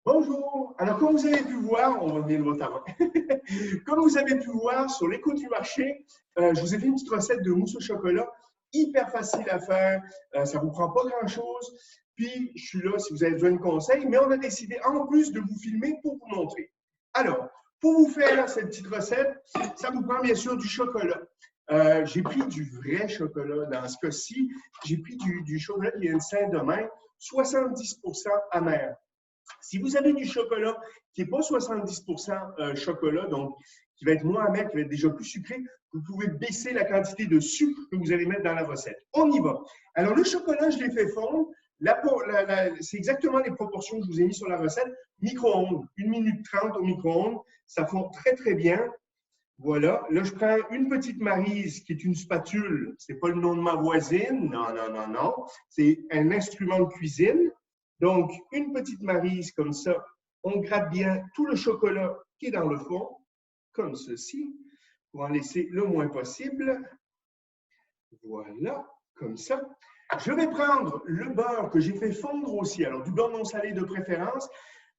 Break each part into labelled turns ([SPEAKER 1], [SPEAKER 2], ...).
[SPEAKER 1] Bonjour. Alors, comme vous avez pu voir, on va venir le votre avant. Comme vous avez pu voir sur l'écoute du marché, je vous ai fait une petite recette de mousse au chocolat, hyper facile à faire. Ça ne vous prend pas grand-chose. Puis, je suis là si vous avez besoin de conseils, mais on a décidé en plus de vous filmer pour vous montrer. Alors, pour vous faire cette petite recette, ça vous prend bien sûr du chocolat. J'ai pris du vrai chocolat dans ce cas-ci. J'ai pris du chocolat qui vient de Saint-Domingue, 70% amer. Si vous avez du chocolat qui n'est pas 70% chocolat, donc qui va être moins amer, qui va être déjà plus sucré, vous pouvez baisser la quantité de sucre que vous allez mettre dans la recette. On y va. Alors, le chocolat, je l'ai fait fondre. C'est exactement les proportions que je vous ai mis sur la recette. Micro-ondes, 1 minute 30 au micro-ondes. Ça fond très, très bien. Voilà. Là, je prends une petite Maryse qui est une spatule. Ce n'est pas le nom de ma voisine. Non, non, non, non. C'est un instrument de cuisine. Donc, une petite Maryse comme ça. On gratte bien tout le chocolat qui est dans le fond, comme ceci, pour en laisser le moins possible. Voilà, comme ça. Je vais prendre le beurre que j'ai fait fondre aussi. Alors, du beurre non salé de préférence.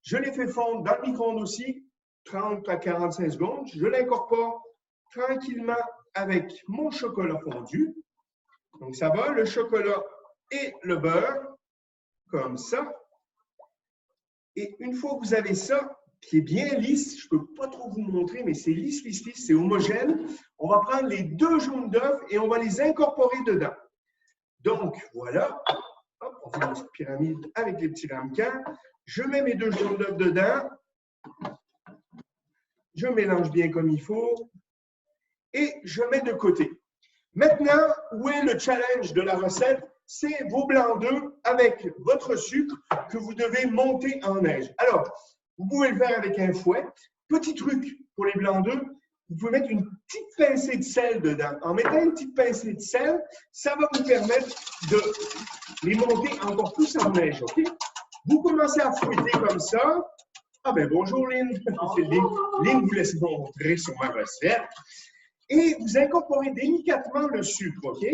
[SPEAKER 1] Je l'ai fait fondre dans le micro-ondes aussi, 30 à 45 secondes. Je l'incorpore tranquillement avec mon chocolat fondu. Donc, ça va, le chocolat et le beurre, comme ça. Et une fois que vous avez ça, qui est bien lisse, je ne peux pas trop vous montrer, mais c'est lisse, lisse, lisse, c'est homogène. On va prendre les 2 jaunes d'œufs et on va les incorporer dedans. Donc, voilà. Hop, on fait une petite pyramide avec les petits ramequins. Je mets mes 2 jaunes d'œufs dedans. Je mélange bien comme il faut. Et je mets de côté. Maintenant, où est le challenge de la recette? C'est vos blancs d'œufs avec votre sucre que vous devez monter en neige. Alors, vous pouvez le faire avec un fouet. Petit truc pour les blancs d'œufs, vous pouvez mettre une petite pincée de sel dedans. En mettant une petite pincée de sel, ça va vous permettre de les monter encore plus en neige. OK? Vous commencez à fouetter comme ça. Ah ben bonjour Lynn. Lynn vous laisse montrer sur ma recette. Et vous incorporez délicatement le sucre, OK?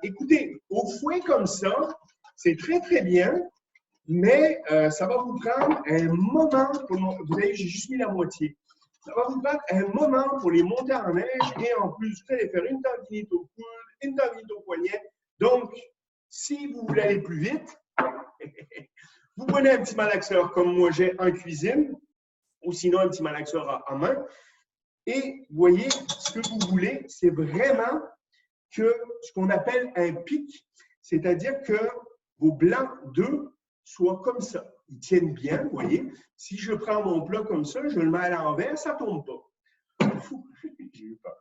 [SPEAKER 1] Écoutez, au fouet comme ça, c'est très, très bien, mais ça va vous prendre un moment, vous voyez, j'ai juste mis la moitié. Ça va vous prendre un moment pour les monter en neige et en plus, vous allez faire une tendinite au coude, une tendinite au poignet. Donc, si vous voulez aller plus vite, vous prenez un petit malaxeur comme moi j'ai en cuisine, ou sinon un petit malaxeur en main. Et vous voyez, ce que vous voulez, c'est vraiment que ce qu'on appelle un pic, c'est-à-dire que vos blancs d'œufs soient comme ça. Ils tiennent bien, vous voyez. Si je prends mon plat comme ça, je le mets à l'envers, ça ne tombe pas. J'ai eu peur.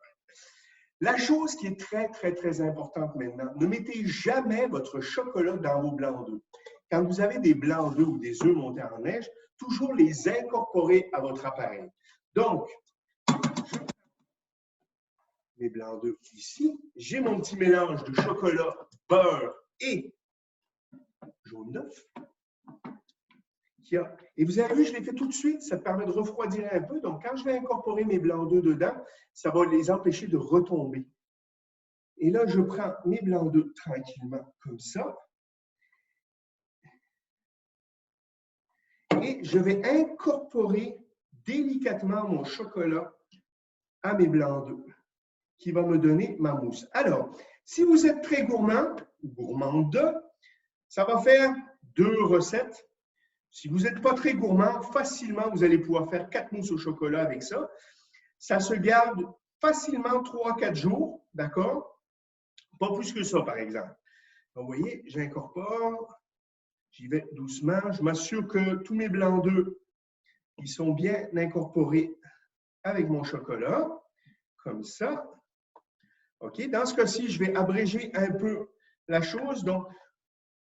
[SPEAKER 1] La chose qui est très, très, très importante maintenant, ne mettez jamais votre chocolat dans vos blancs d'œufs. Quand vous avez des blancs d'œufs ou des œufs montés en neige, toujours les incorporer à votre appareil. Donc, mes blancs d'œufs ici. J'ai mon petit mélange de chocolat, beurre et jaune d'œuf. Et vous avez vu, je l'ai fait tout de suite. Ça permet de refroidir un peu. Donc, quand je vais incorporer mes blancs d'œufs dedans, ça va les empêcher de retomber. Et là, je prends mes blancs d'œufs tranquillement, comme ça. Et je vais incorporer délicatement mon chocolat à mes blancs d'œufs, qui va me donner ma mousse. Alors, si vous êtes très gourmand, ou gourmande, ça va faire 2 recettes. Si vous n'êtes pas très gourmand, facilement, vous allez pouvoir faire 4 mousses au chocolat avec ça. Ça se garde facilement 3-4 jours, d'accord? Pas plus que ça, par exemple. Donc, vous voyez, j'incorpore, j'y vais doucement. Je m'assure que tous mes blancs d'œufs, ils sont bien incorporés avec mon chocolat, comme ça. OK? Dans ce cas-ci, je vais abréger un peu la chose. Donc,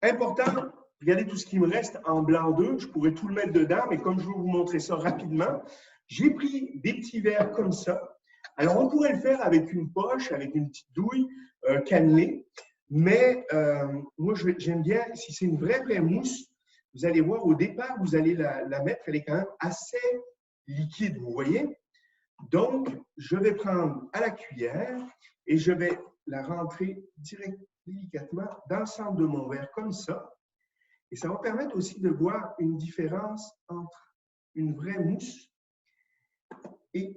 [SPEAKER 1] important, regardez tout ce qui me reste en blanc d'œuf. Je pourrais tout le mettre dedans, mais comme je vais vous montrer ça rapidement, j'ai pris des petits verres comme ça. Alors, on pourrait le faire avec une poche, avec une petite douille cannelée, mais moi, j'aime bien, si c'est une vraie mousse, vous allez voir, au départ, vous allez la mettre, elle est quand même assez liquide, vous voyez? Donc, je vais prendre à la cuillère et je vais la rentrer délicatement dans le centre de mon verre, comme ça. Et ça va permettre aussi de voir une différence entre une vraie mousse et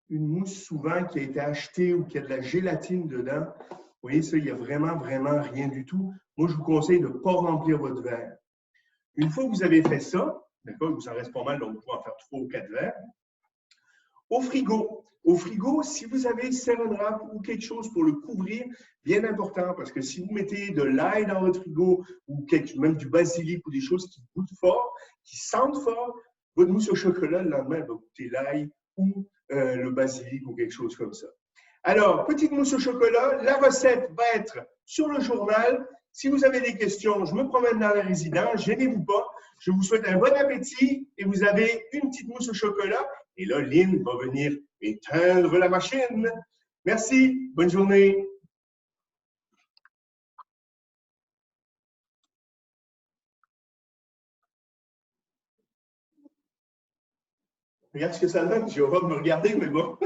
[SPEAKER 1] une mousse souvent qui a été achetée ou qui a de la gélatine dedans. Vous voyez, ça, il n'y a vraiment, vraiment rien du tout. Moi, je vous conseille de ne pas remplir votre verre. Une fois que vous avez fait ça, d'accord, il vous en reste pas mal, donc vous pouvez en faire 3 ou 4 verres. Au frigo. Au frigo, si vous avez saran wrap ou quelque chose pour le couvrir, bien important, parce que si vous mettez de l'ail dans votre frigo ou même du basilic ou des choses qui goûtent fort, qui sentent fort, votre mousse au chocolat, le lendemain, elle va goûter l'ail ou le basilic ou quelque chose comme ça. Alors, petite mousse au chocolat, la recette va être sur le journal. Si vous avez des questions, je me promène dans la résidence, gênez-vous pas. Je vous souhaite un bon appétit et vous avez une petite mousse au chocolat. Et là, Lynn va venir éteindre la machine. Merci, bonne journée. Regarde ce que ça donne, j'ai horreur de me regarder, mais bon.